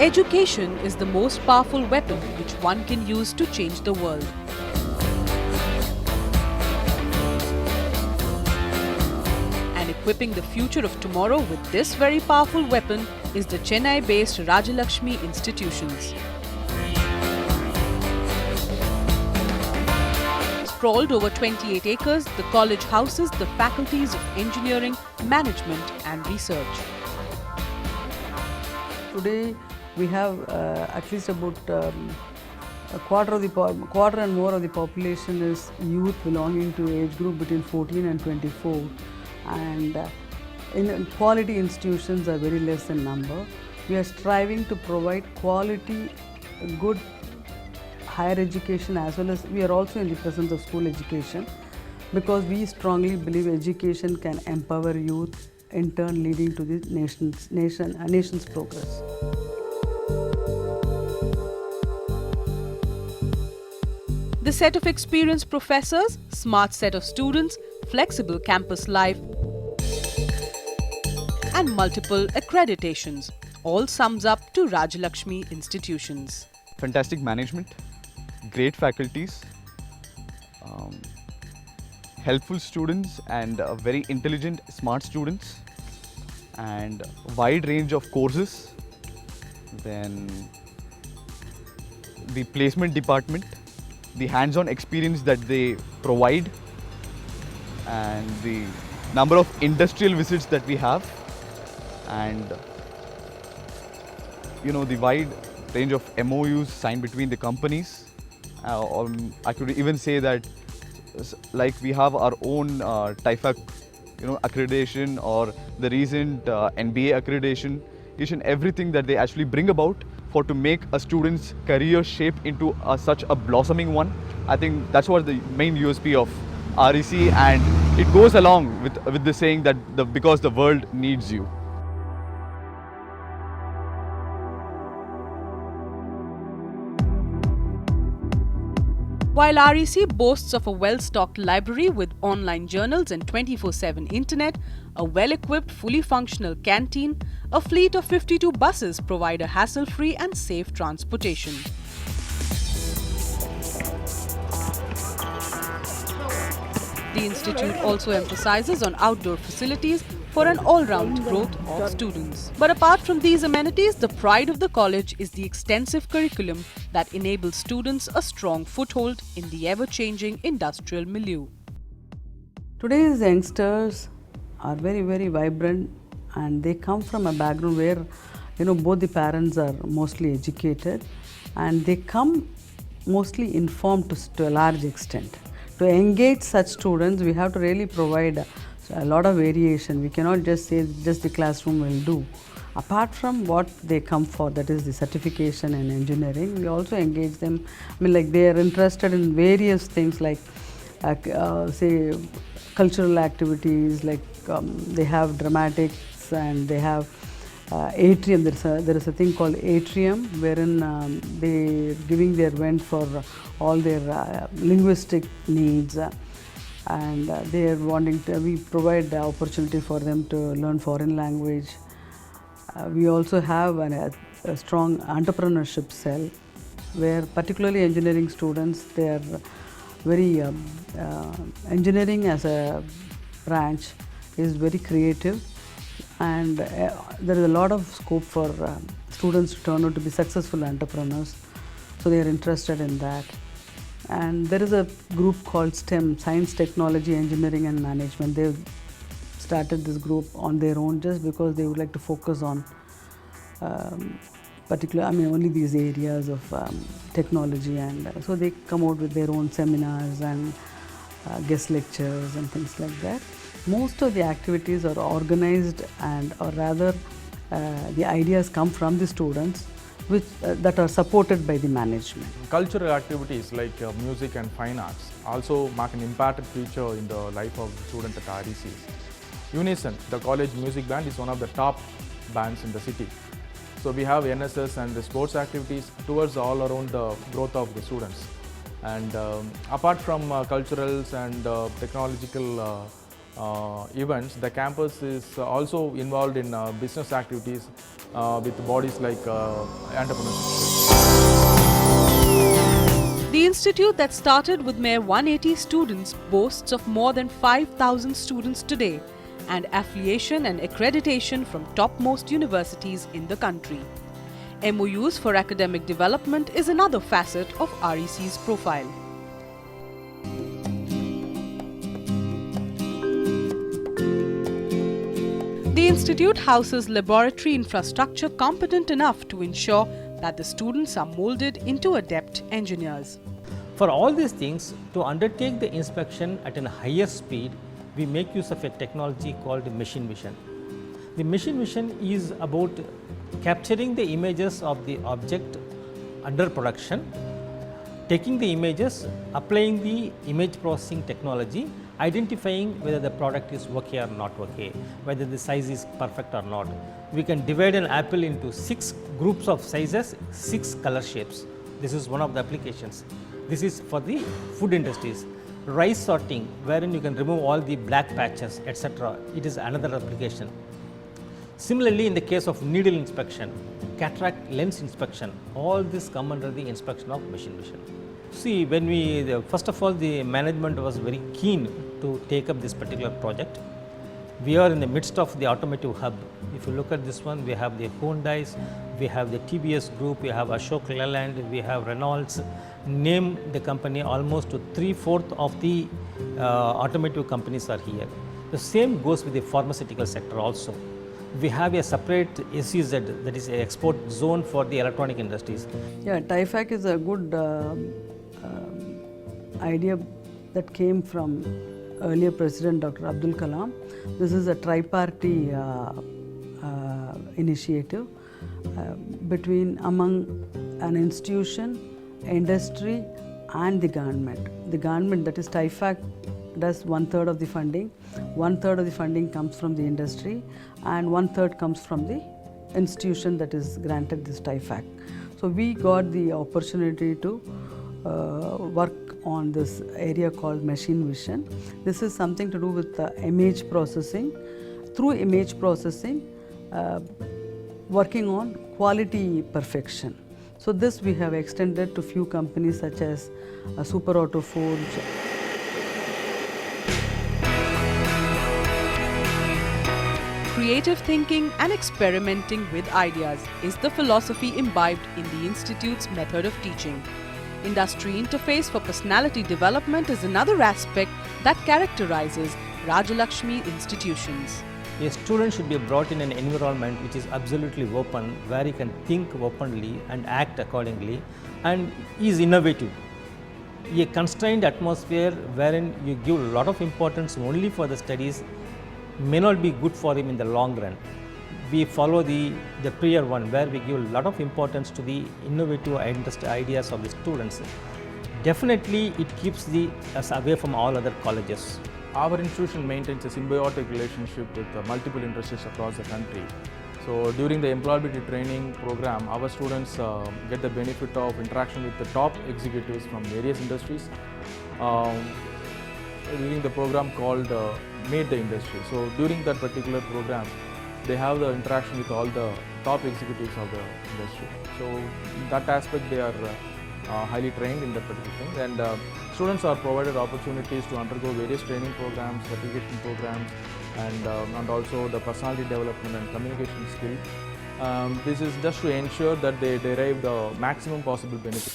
Education is the most powerful weapon which one can use to change the world. And equipping the future of tomorrow with this very powerful weapon is the Chennai-based Rajalakshmi Institutions. Sprawled over 28 acres, the college houses the faculties of engineering, management and research. Today we have at least about a quarter and more of the population is youth belonging to age group between 14 and 24, and in quality institutions are very less in number. We are striving to provide quality, good higher education, as well as we are also in the presence of school education, because we strongly believe education can empower youth, in turn leading to the nation's progress. The set of experienced professors, smart set of students, flexible campus life and multiple accreditations all sums up to Rajalakshmi Institutions. Fantastic management, great faculties, helpful students and very intelligent, smart students, and wide range of courses. Then the placement department, the hands-on experience that they provide, and the number of industrial visits that we have, and the wide range of MOUs signed between the companies. I could even say that like we have our own TIFAC accreditation, or the recent NBA accreditation, each and everything that they actually bring about for to make a student's career shape into such a blossoming one. I think that's what the main USP of REC, and it goes along with the saying that because the world needs you. While REC boasts of a well-stocked library with online journals and 24/7 internet, a well-equipped, fully functional canteen, a fleet of 52 buses provide a hassle-free and safe transportation. The institute also emphasizes on outdoor facilities for an all-round growth of students. But apart from these amenities, the pride of the college is the extensive curriculum that enables students a strong foothold in the ever-changing industrial milieu. Today's youngsters are very, very vibrant, and they come from a background where both the parents are mostly educated, and they come mostly informed to a large extent. To engage such students, we have to really provide a lot of variation. We cannot just say just the classroom will do. Apart from what they come for, that is the certification in engineering, we also engage them. Like they are interested in various things like say cultural activities, like they have dramatics, and they have atrium. There is a thing called atrium, wherein they giving their vent for all their linguistic needs. And they are wanting to, we provide the opportunity for them to learn foreign language. We also have a strong entrepreneurship cell, where particularly engineering students, they are very engineering as a branch is very creative, and there is a lot of scope for students to turn out to be successful entrepreneurs, so they are interested in that. And there is a group called STEM, Science, Technology, Engineering and Management. They've started this group on their own just because they would like to focus on only these areas of technology, and so they come out with their own seminars and guest lectures and things like that. Most of the activities are organized, and or rather the ideas come from the students, which that are supported by the management. Cultural activities like music and fine arts also mark an important feature in the life of the student at RECs. Unison, the college music band, is one of the top bands in the city. So we have NSS and the sports activities towards all around the growth of the students. And apart from culturals and technological events, the campus is also involved in business activities with bodies like entrepreneurship. The institute that started with mere 180 students boasts of more than 5,000 students today and affiliation and accreditation from topmost universities in the country. MOUs for academic development is another facet of REC's profile. The institute houses laboratory infrastructure competent enough to ensure that the students are molded into adept engineers. For all these things, to undertake the inspection at a higher speed, we make use of a technology called machine vision. The machine vision is about capturing the images of the object under production, taking the images, applying the image processing technology, identifying whether the product is okay or not okay, whether the size is perfect or not. We can divide an apple into 6 groups of sizes, 6 color shapes. This is one of the applications. This is for the food industries. Rice sorting, wherein you can remove all the black patches, etc. It is another application. Similarly, in the case of needle inspection, cataract lens inspection, all this come under the inspection of machine vision. See, when first of all, the management was very keen to take up this particular project. We are in the midst of the automotive hub. If you look at this one, we have the Hyundais, we have the TBS group, we have Ashok Leyland, we have Renaults. Name the company, almost 3/4 of the automotive companies are here. The same goes with the pharmaceutical sector also. We have a separate SEZ, that is an export zone for the electronic industries. Yeah, TIFAC is a good idea that came from earlier President Dr. Abdul Kalam. This is a tripartite initiative among an institution, industry and the government. The government, that is TIFAC, does 1/3 of the funding. 1/3 of the funding comes from the industry and 1/3 comes from the institution that is granted this TIFAC. So we got the opportunity to work on this area called machine vision. This is something to do with image processing. Through image processing, working on quality perfection. So this we have extended to few companies such as Super Auto Forge. Creative thinking and experimenting with ideas is the philosophy imbibed in the Institute's method of teaching. Industry interface for personality development is another aspect that characterizes Rajalakshmi Institutions. A student should be brought in an environment which is absolutely open, where he can think openly and act accordingly, and is innovative. A constrained atmosphere wherein you give a lot of importance only for the studies may not be good for him in the long run. We follow the prior one, where we give a lot of importance to the innovative ideas of the students. Definitely it keeps us away from all other colleges. Our institution maintains a symbiotic relationship with multiple industries across the country. So during the employability training program, our students get the benefit of interaction with the top executives from various industries. During the program called Meet the Industry. So during that particular program, they have the interaction with all the top executives of the industry. So in that aspect, they are highly trained in that particular thing, and students are provided opportunities to undergo various training programs, certification programs, and also the personality development and communication skill. This is just to ensure that they derive the maximum possible benefit.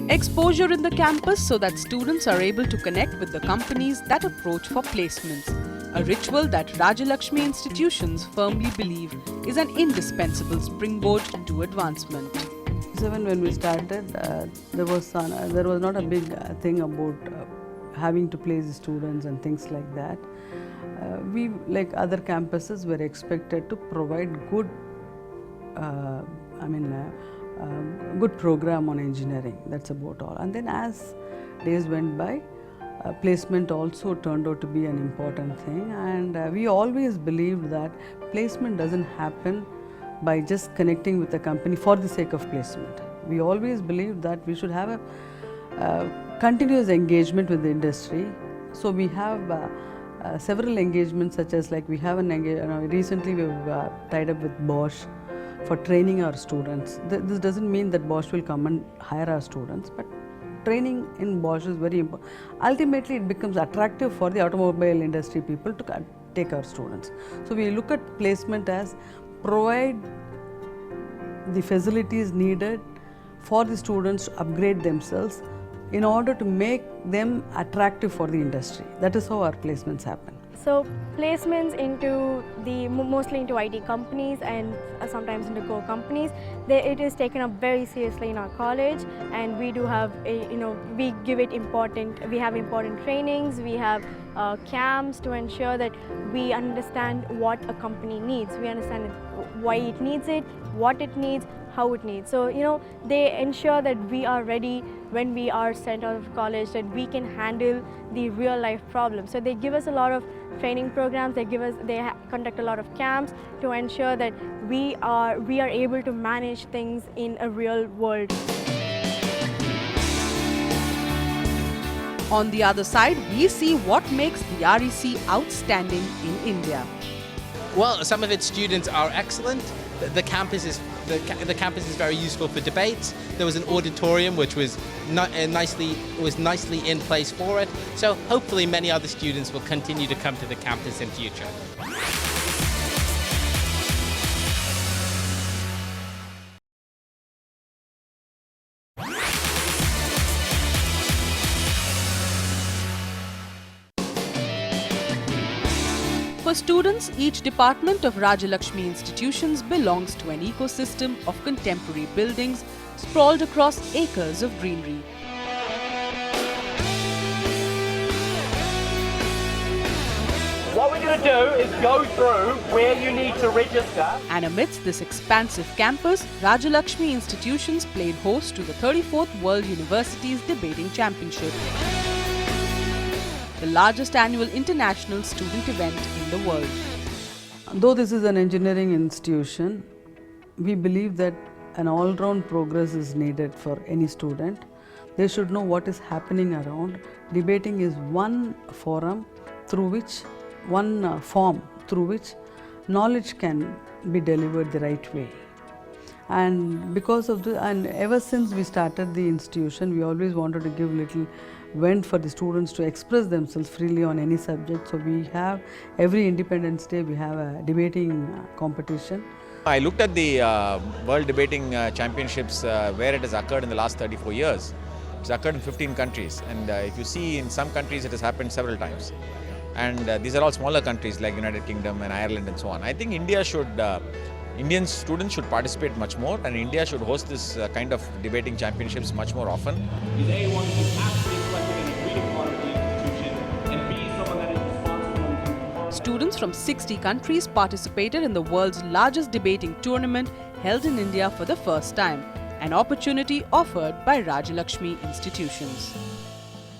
Exposure in the campus so that students are able to connect with the companies that approach for placements, a ritual that Rajalakshmi Institutions firmly believe is an indispensable springboard to advancement. When we started, there was not a big thing about having to place the students and things like that. we, like other campuses, were expected to provide good, good program on engineering. That's about all. And then as days went by, placement also turned out to be an important thing, and we always believed that placement doesn't happen by just connecting with the company for the sake of placement. We always believed that we should have a continuous engagement with the industry. So we have several engagements, such as like we have recently we've tied up with Bosch for training our students. This doesn't mean that Bosch will come and hire our students, but training in Bosch is very important. Ultimately, it becomes attractive for the automobile industry people to take our students. So we look at placement as provide the facilities needed for the students to upgrade themselves in order to make them attractive for the industry. That is how our placements happen. So placements into mostly into IT companies and sometimes into core companies, it is taken up very seriously in our college, and we do have we give it we have important trainings, we have camps to ensure that we understand what a company needs, we understand why it needs it, what it needs, how it needs. So they ensure that we are ready when we are sent out of college, that we can handle the real life problems. So they give us a lot of training programs, they conduct a lot of camps to ensure that we are able to manage things in a real world. On the other side, we see what makes the REC outstanding in India. Well, some of its students are excellent. The campus is very useful for debates. There was an auditorium which was nicely in place for it. So hopefully many other students will continue to come to the campus in future. For students, each department of Rajalakshmi Institutions belongs to an ecosystem of contemporary buildings sprawled across acres of greenery. What we're going to do is go through where you need to register. And amidst this expansive campus, Rajalakshmi Institutions played host to the 34th World Universities Debating Championship, the largest annual international student event in the world. Though this is an engineering institution, we believe that an all-round progress is needed for any student. They should know what is happening around. Debating is one forum through which, form through which knowledge can be delivered the right way. And because of and ever since we started the institution, we always wanted to give little vent for the students to express themselves freely on any subject. So we have every Independence Day we have a debating competition. I looked at the World Debating Championships where it has occurred in the last 34 years. It's occurred in 15 countries, and if you see, in some countries it has happened several times. And these are all smaller countries like United Kingdom and Ireland and so on. I think Indian students should participate much more, and India should host this kind of debating championships much more often. Is A, one to actually reflected in the greeting part of the institution, and B, someone that is responsible. Students from 60 countries participated in the world's largest debating tournament held in India for the first time, an opportunity offered by Rajalakshmi Institutions.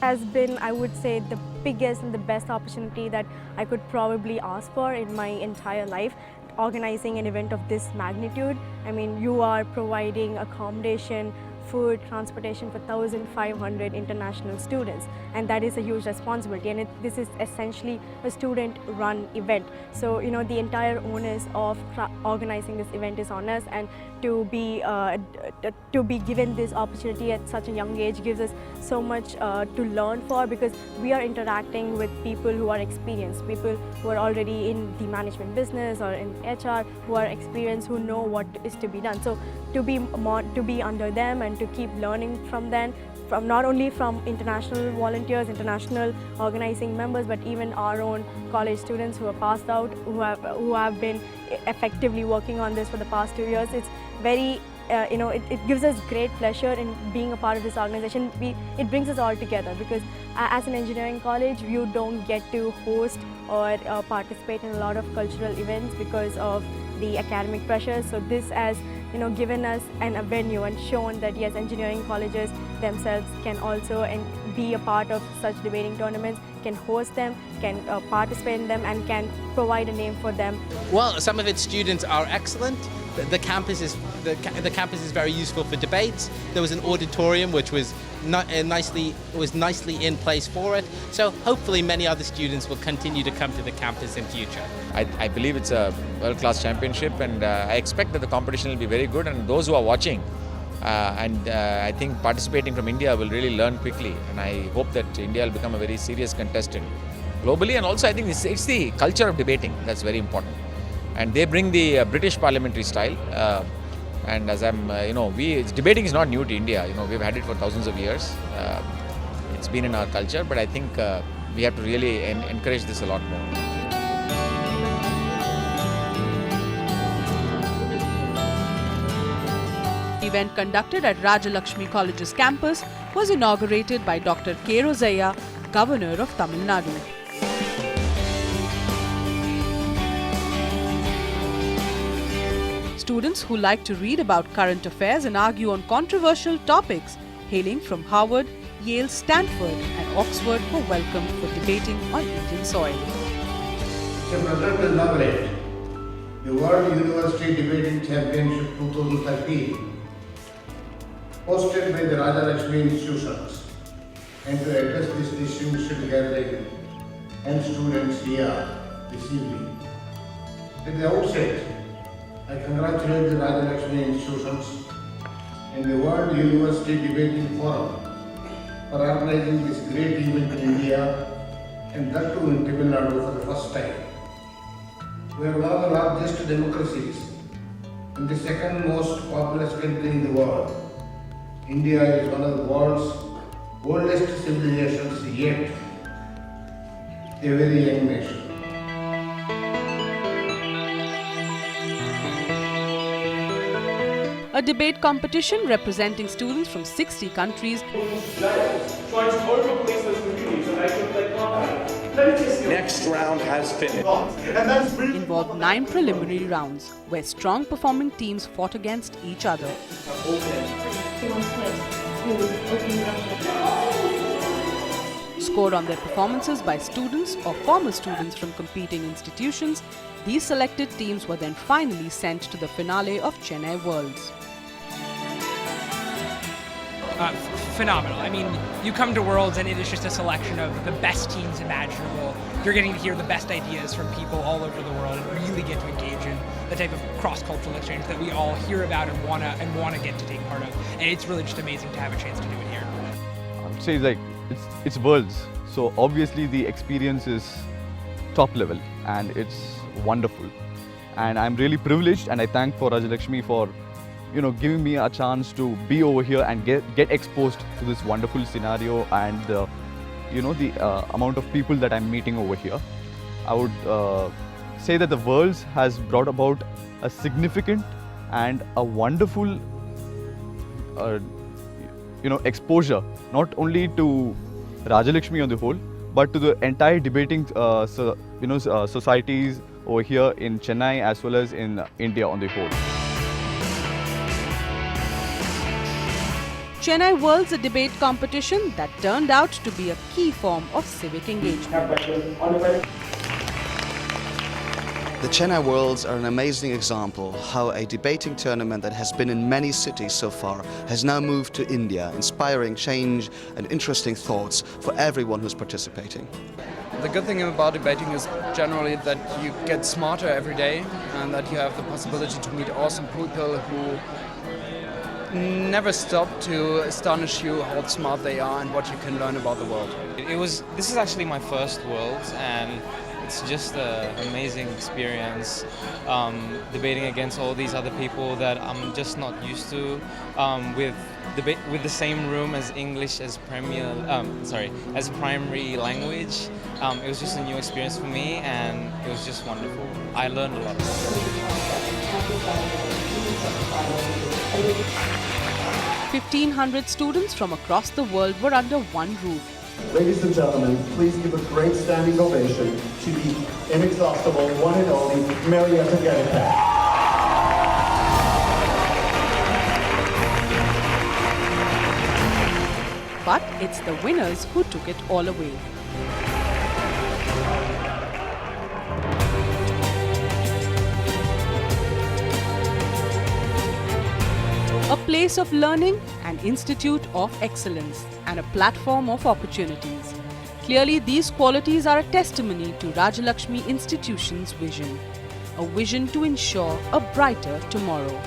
Has been, I would say, the biggest and the best opportunity that I could probably ask for in my entire life. Organizing an event of this magnitude, I mean, you are providing accommodation, food, transportation for 1,500 international students, and that is a huge responsibility, and this is essentially a student-run event. So the entire onus of organizing this event is on us, and to be given this opportunity at such a young age gives us so much to learn for, because we are interacting with people who are experienced, people who are already in the management business or in HR, who are experienced, who know what is to be done. So to be under them and to keep learning from them, from not only from international volunteers, international organizing members, but even our own college students who are passed out, who have been effectively working on this for the past 2 years. It's very it gives us great pleasure in being a part of this organization. It brings us all together because as an engineering college, you don't get to host or participate in a lot of cultural events because of the academic pressures. So this has given us a venue and shown that yes, engineering colleges themselves can also be a part of such debating tournaments, can host them, can participate in them, and can provide a name for them. Well, some of its students are excellent. The campus is very useful for debates. There was an auditorium which was nicely in place for it. So hopefully many other students will continue to come to the campus in future. I believe it's a world-class championship, and I expect that the competition will be very good, and those who are watching I think participating from India will really learn quickly, and I hope that India will become a very serious contestant globally. And also I think it's the culture of debating that's very important, and they bring the British parliamentary style, and as debating is not new to India. We've had it for thousands of years. It's been in our culture, but I think we have to really encourage this a lot more. The event conducted at Rajalakshmi College's campus was inaugurated by Dr. K. Rozaiya, Governor of Tamil Nadu. Students who like to read about current affairs and argue on controversial topics, hailing from Harvard, Yale, Stanford and Oxford, were welcomed for debating on Indian soil. Mr. President will inaugurate the World University Debating Championship 2013, hosted by the Rajalakshmi Institutions, and to address this distinguished gathering and students here this evening. At the outset, I congratulate the Rajalakshmi Institutions and the World University Debating Forum for organizing this great event in India, and that too in Tamil Nadu for the first time. We are one of the largest democracies and the second most populous country in the world. India is one of the world's oldest civilizations, yet a very young nation. A debate competition representing students from 60 countries Next round has finished. involved 9 preliminary rounds, where strong performing teams fought against each other. Scored on their performances by students or former students from competing institutions, these selected teams were then finally sent to the finale of Chennai Worlds. Phenomenal. I mean, you come to Worlds and it is just a selection of the best teams imaginable. You're getting to hear the best ideas from people all over the world and really get to engage in the type of cross-cultural exchange that we all hear about and wanna get to take part of. And it's really just amazing to have a chance to do it here. I would say it's Worlds, so obviously the experience is top level and it's wonderful. And I'm really privileged, and I thank for Rajalakshmi for giving me a chance to be over here and get exposed to this wonderful scenario and the amount of people that I'm meeting over here. I would say that the Worlds has brought about a significant and a wonderful exposure, not only to Rajalakshmi on the whole, but to the entire debating societies over here in Chennai as well as in India on the whole. Chennai Worlds, a debate competition that turned out to be a key form of civic engagement. The Chennai Worlds are an amazing example how a debating tournament that has been in many cities so far has now moved to India, inspiring change and interesting thoughts for everyone who's participating. The good thing about debating is generally that you get smarter every day and that you have the possibility to meet awesome people who never stop to astonish you how smart they are and what you can learn about the world. This is actually my first Worlds, and It's just an amazing experience, debating against all these other people that I'm just not used to, with the same room as English as as primary language. It was just a new experience for me, and it was just wonderful. I learned a lot. 1,500 students from across the world were under one roof. Ladies and gentlemen, please give a great standing ovation to the inexhaustible one and only Marietta Gedeke. But it's the winners who took it all away. A place of learning, an institute of excellence, and a platform of opportunities. Clearly, these qualities are a testimony to Rajalakshmi Institutions' vision, a vision to ensure a brighter tomorrow.